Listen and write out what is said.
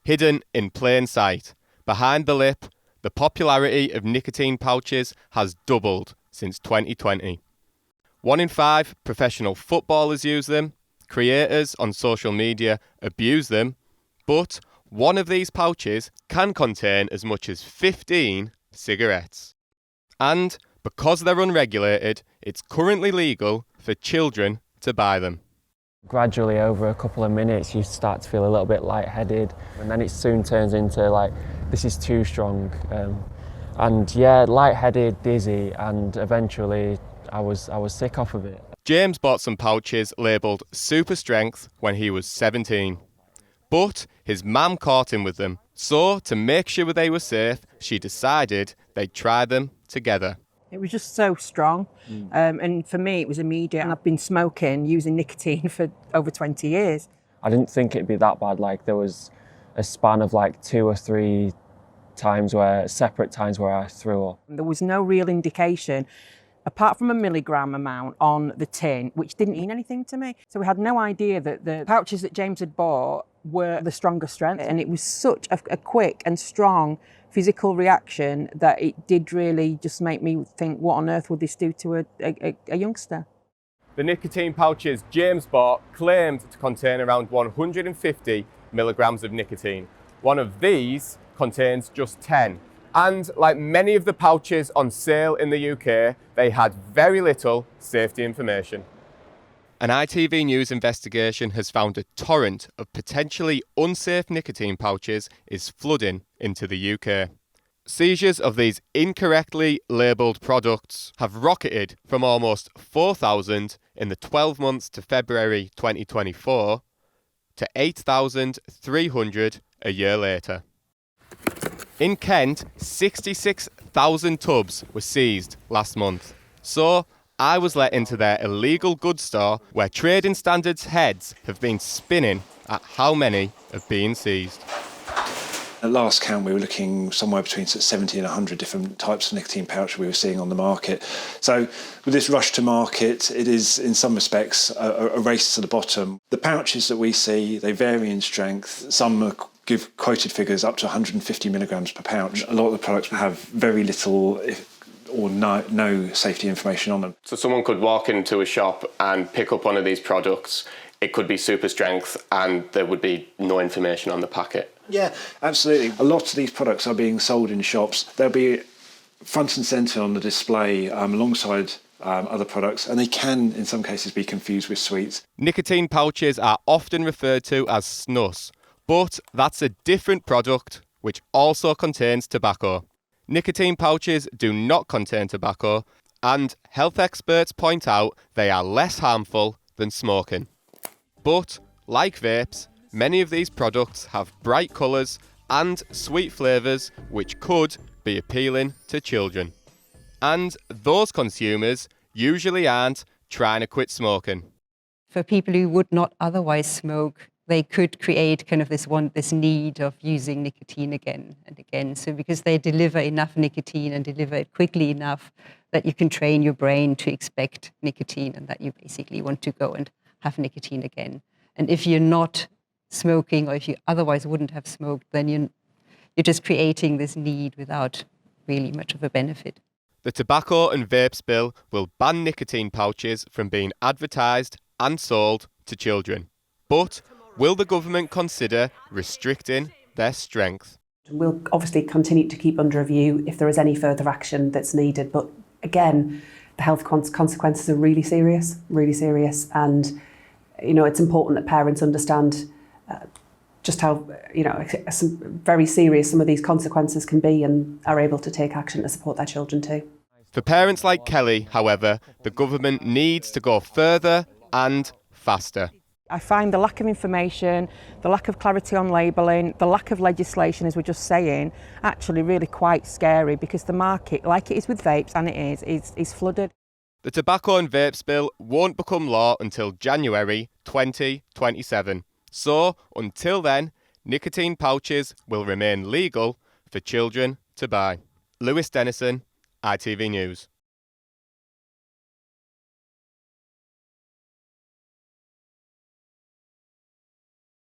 Hidden in plain sight, behind the lip, the popularity of nicotine pouches has doubled since 2020. 1 in 5 professional footballers use them, creators on social media abuse them, but one of these pouches can contain as much as 15 cigarettes. And because they're unregulated, it's currently legal for children to buy them. Gradually, over a couple of minutes, you start to feel a little bit lightheaded, and then it soon turns into like, this is too strong. Lightheaded, dizzy, and eventually I was sick off of it. James bought some pouches labelled Super Strength when he was 17. But his mum caught him with them, so to make sure they were safe, she decided they'd try them together. It was just so strong, and for me it was immediate. And I've been smoking, using nicotine for over 20 years. I didn't think it'd be that bad. Like, there was a span of like 2 or 3 separate times where I threw up. There was no real indication, apart from a milligram amount on the tin, which didn't mean anything to me. So we had no idea that the pouches that James had bought were the stronger strength, and it was such a quick and strong physical reaction that it did really just make me think, what on earth would this do to a youngster? The nicotine pouches James bought claimed to contain around 150 milligrams of nicotine. One of these contains just 10. And like many of the pouches on sale in the UK, they had very little safety information. An ITV News investigation has found a torrent of potentially unsafe nicotine pouches is flooding into the UK. Seizures of these incorrectly labelled products have rocketed from almost 4,000 in the 12 months to February 2024 to 8,300 a year later. In Kent, 66,000 tubs were seized last month. So I was let into their illegal goods store where trading standards heads have been spinning at how many have been seized. At last count, we were looking somewhere between 70 and 100 different types of nicotine pouch we were seeing on the market. So with this rush to market, it is in some respects a race to the bottom. The pouches that we see, they vary in strength. Some give quoted figures up to 150 milligrams per pouch. A lot of the products have very little or no safety information on them. So someone could walk into a shop and pick up one of these products. It could be super strength and there would be no information on the packet. Yeah, absolutely. A lot of these products are being sold in shops. They'll be front and centre on the display alongside other products, and they can, in some cases, be confused with sweets. Nicotine pouches are often referred to as snus, but that's a different product which also contains tobacco. Nicotine pouches do not contain tobacco, and health experts point out they are less harmful than smoking. But, like vapes, many of these products have bright colours and sweet flavours which could be appealing to children. And those consumers usually aren't trying to quit smoking. For people who would not otherwise smoke, they could create kind of this need of using nicotine again and again. So because they deliver enough nicotine and deliver it quickly enough that you can train your brain to expect nicotine and that you basically want to go and have nicotine again. And if you're not smoking, or if you otherwise wouldn't have smoked, then you're just creating this need without really much of a benefit. The Tobacco and Vapes Bill will ban nicotine pouches from being advertised and sold to children. But will the government consider restricting their strength? We'll obviously continue to keep under review if there is any further action that's needed. But again, the health consequences are really serious. And, it's important that parents understand just how, very serious some of these consequences can be and are able to take action to support their children too. For parents like Kelly, however, the government needs to go further and faster. I find the lack of information, the lack of clarity on labelling, the lack of legislation, as we're just saying, actually really quite scary, because the market, like it is with vapes, and it is flooded. The Tobacco and Vapes Bill won't become law until January 2027. So, until then, nicotine pouches will remain legal for children to buy. Lewis Dennison, ITV News.